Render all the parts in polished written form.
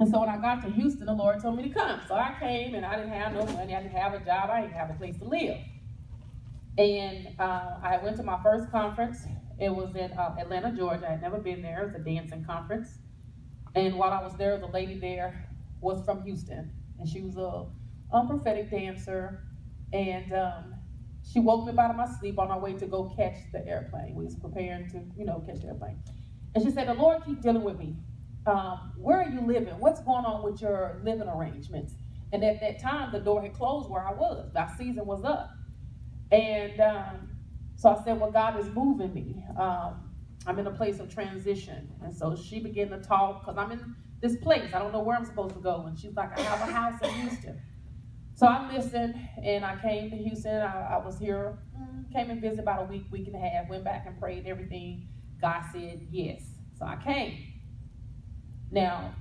And so when I got to Houston, the Lord told me to come. So I came, and I didn't have no money. I didn't have a job. I didn't have a place to live. And I went to my first conference. It was in Atlanta, Georgia. I had never been there. It was a dancing conference. And while I was there, the lady there was from Houston. And she was a prophetic dancer. And she woke me up out of my sleep on our way to go catch the airplane. We was preparing to, catch the airplane. And she said, the Lord keep dealing with me. Where are you living? What's going on with your living arrangements? And at that time, the door had closed where I was. Our season was up. And so I said, well, God is moving me. I'm in a place of transition. And so she began to talk, because I'm in this place. I don't know where I'm supposed to go. And she's like, I have a house in Houston. So I listened, and I came to Houston. I was here, came and visited about a week and a half, went back and prayed everything. God said yes. So I came. Now,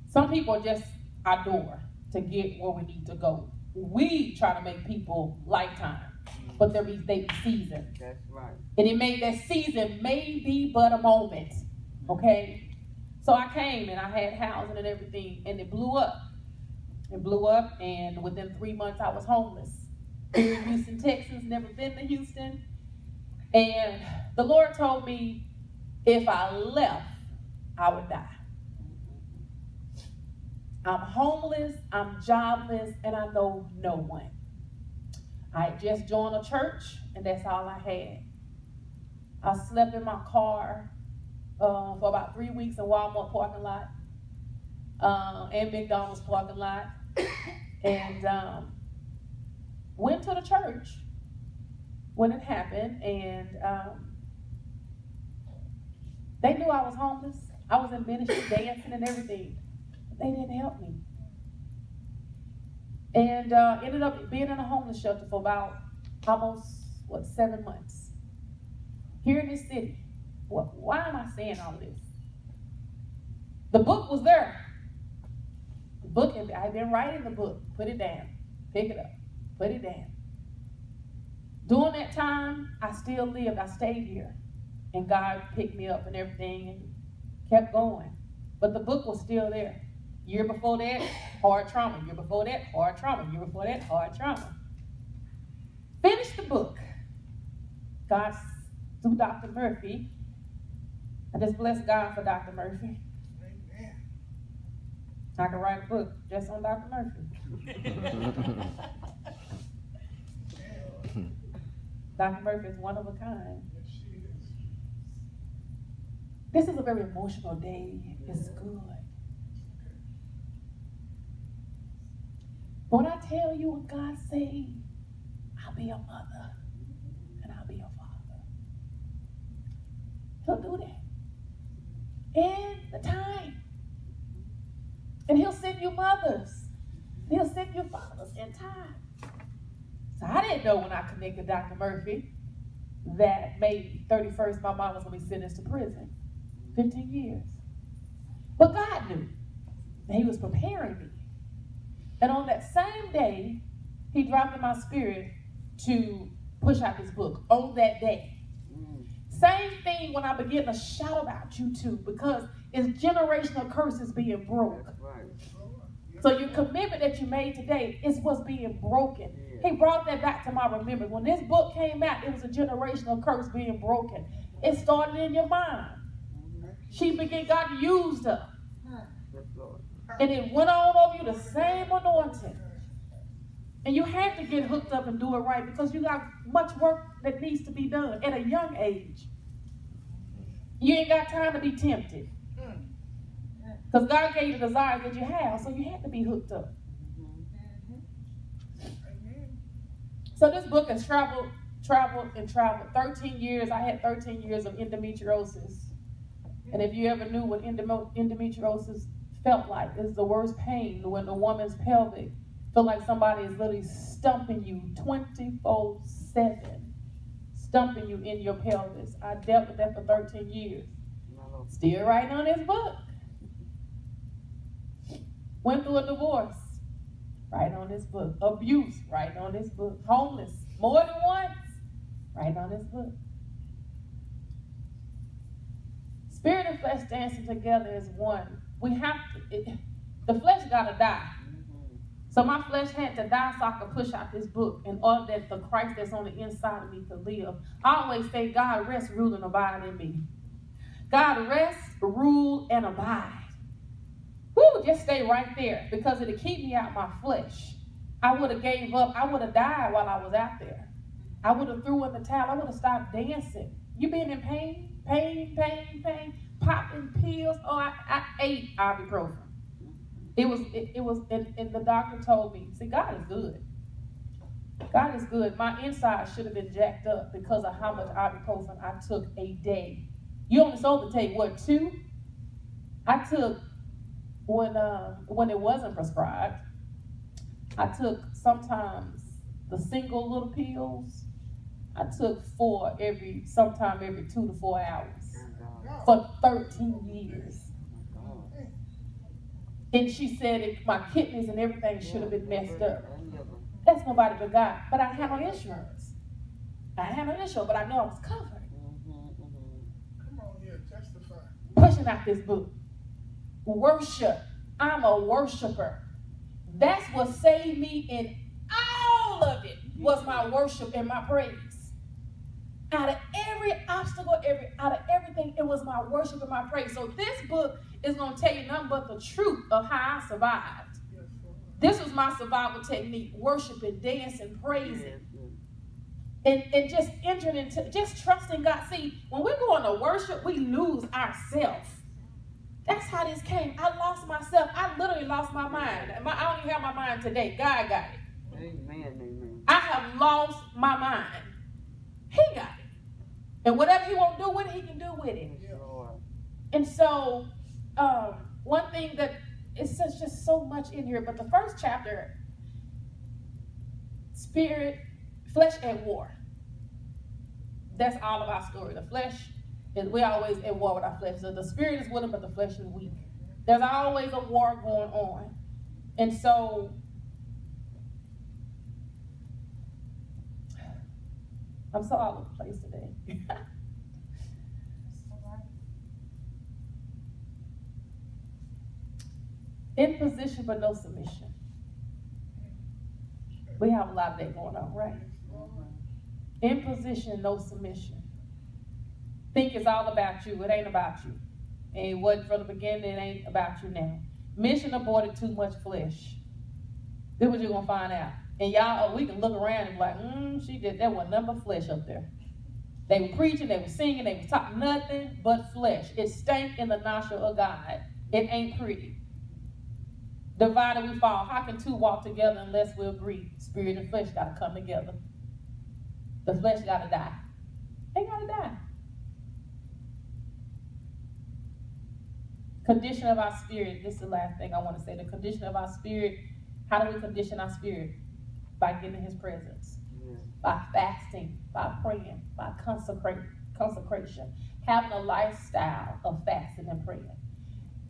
some people just adore to get where we need to go. We try to make people lifetime, but they be seasoned. That's right. And it made that season maybe but a moment. Okay? So I came, and I had housing and everything, and it blew up. It blew up, and within 3 months I was homeless. Here in Houston, Texas, never been to Houston. And the Lord told me if I left, I would die. I'm homeless, I'm jobless, and I know no one. I had just joined a church, and that's all I had. I slept in my car for about 3 weeks in Walmart parking lot and McDonald's parking lot, and went to the church when it happened, and they knew I was homeless. I was in ministry, dancing and everything. But they didn't help me. And ended up being in a homeless shelter for about almost, 7 months. Here in this city. Why am I saying all this? The book was there. The book, I've been writing the book. Put it down. Pick it up. Put it down. During that time, I still lived. I stayed here. And God picked me up and everything and kept going. But the book was still there. Year before that, hard trauma. Year before that, hard trauma. Year before that, hard trauma. Finished the book. God, through Dr. Murphy. I just bless God for Dr. Murphy. Amen. I can write a book just on Dr. Murphy. Dr. Murphy is one of a kind. Yes, she is. This is a very emotional day. It's good. When I tell you what God says, I'll be a mother and I'll be a father. He'll do that. In the time. And he'll send you mothers. He'll send you fathers in time. So I didn't know when I connected Dr. Murphy that May 31st my mom was going to be sentenced to prison. 15 years. But God knew that he was preparing me. And on that same day, he dropped in my spirit to push out this book. On that day. Same thing when I began to shout about you too, because it's generational curses being broke. Right. So your commitment that you made today is what's being broken. He brought that back to my remembrance. When this book came out, it was a generational curse being broken. It started in your mind. She began, God used her. And it went on over you, the same anointing. And you have to get hooked up and do it right, because you got much work that needs to be done at a young age. You ain't got time to be tempted. Because God gave you the desires that you have, so you have to be hooked up. So this book has traveled. 13 years. I had 13 years of endometriosis. And if you ever knew what endometriosis felt like, it's the worst pain when a woman's pelvic feel like somebody is literally stumping you 24/7. Stumping you in your pelvis. I dealt with that for 13 years. Still writing on this book. Went through a divorce. Writing on this book. Abuse. Writing on this book. Homeless. More than once. Writing on this book. Spirit and flesh dancing together is one. We have to, the flesh got to die. So my flesh had to die so I could push out this book in order that the Christ that's on the inside of me could live. I always say, God, rest, rule, and abide in me. God, rest, rule, and abide. Woo, just stay right there, because it'll keep me out my flesh. I would have gave up. I would have died while I was out there. I would have threw in the towel. I would have stopped dancing. You been in pain, popping pills. Oh, I ate ibuprofen. It was, and the doctor told me, see, God is good. God is good. My inside should have been jacked up because of how much ibuprofen I took a day. You only supposed to take, what, 2? I took, when it wasn't prescribed, I took sometimes the single little pills. I took 4 sometime every 2 to 4 hours for 13 years. And she said my kidneys and everything should have been messed up. That's nobody but God. But I had no insurance. But I know I was covered. Come on here, testify. Pushing out this book. Worship. I'm a worshiper. That's what saved me, in all of it was my worship and my praise. Out of every obstacle, out of everything, it was my worship and my praise. So this book is going to tell you nothing but the truth of how I survived. This was my survival technique: worshiping, dancing, praising. And just entering into, just trusting God. See, when we go into worship, we lose ourselves. That's how this came. I lost myself. I literally lost my mind. I don't even have my mind today. God got it. Amen. I have lost my mind. He got it. And whatever he won't do with it, he can do with it. And so, one thing that it's just so much in here, but the first chapter, spirit, flesh at war. That's all of our story. The flesh is, we're always at war with our flesh. So the spirit is willing, but the flesh is weak. There's always a war going on. And so, I'm so all over the place today. In position, but no submission. We have a lot of that going on, right? In position, no submission. Think it's all about you. It ain't about you. And it wasn't from the beginning. It ain't about you now. Mission aborted, too much flesh. This is what you're going to find out. And y'all, we can look around and be like, she did. There was nothing but flesh up there. They were preaching, they were singing, they were talking nothing but flesh. It stank in the nostril of God. It ain't pretty. Divided we fall. How can 2 walk together unless we agree? Spirit and flesh got to come together. The flesh got to die. They got to die. Condition of our spirit. This is the last thing I want to say. The condition of our spirit. How do we condition our spirit? By getting in his presence. By fasting, by praying, by consecration. Having a lifestyle of fasting and praying.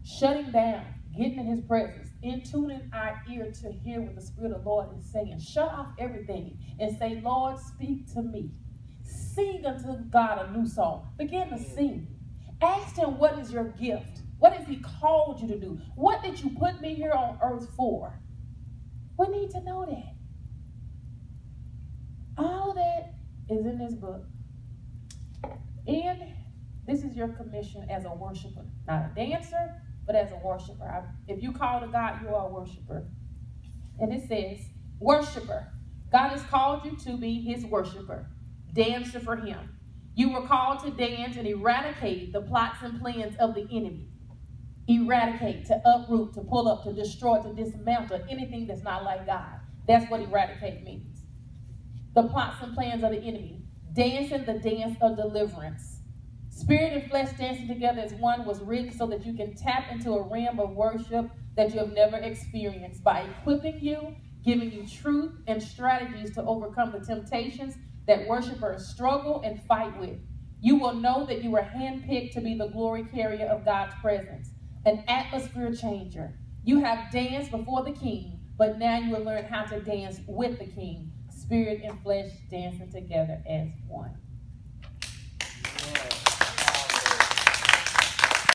Shutting down, getting in his presence, in tuning our ear to hear what the Spirit of the Lord is saying. Shut off everything and say, Lord, speak to me. Sing unto God a new song. Begin to sing. Ask him, what is your gift? What has he called you to do? What did you put me here on earth for? We need to know that. All of that is in this book. And this is your commission as a worshiper. Not a dancer, but as a worshiper. If you call to God, you are a worshiper. And it says, worshiper. God has called you to be his worshiper. Dancer for him. You were called to dance and eradicate the plots and plans of the enemy. Eradicate, to uproot, to pull up, to destroy, to dismantle anything that's not like God. That's what eradicate means. The plots and plans of the enemy. Dancing the dance of deliverance. Spirit and flesh dancing together as one was rigged so that you can tap into a realm of worship that you have never experienced by equipping you, giving you truth and strategies to overcome the temptations that worshipers struggle and fight with. You will know that you were handpicked to be the glory carrier of God's presence, an atmosphere changer. You have danced before the King, but now you will learn how to dance with the King. Spirit and flesh dancing together as one.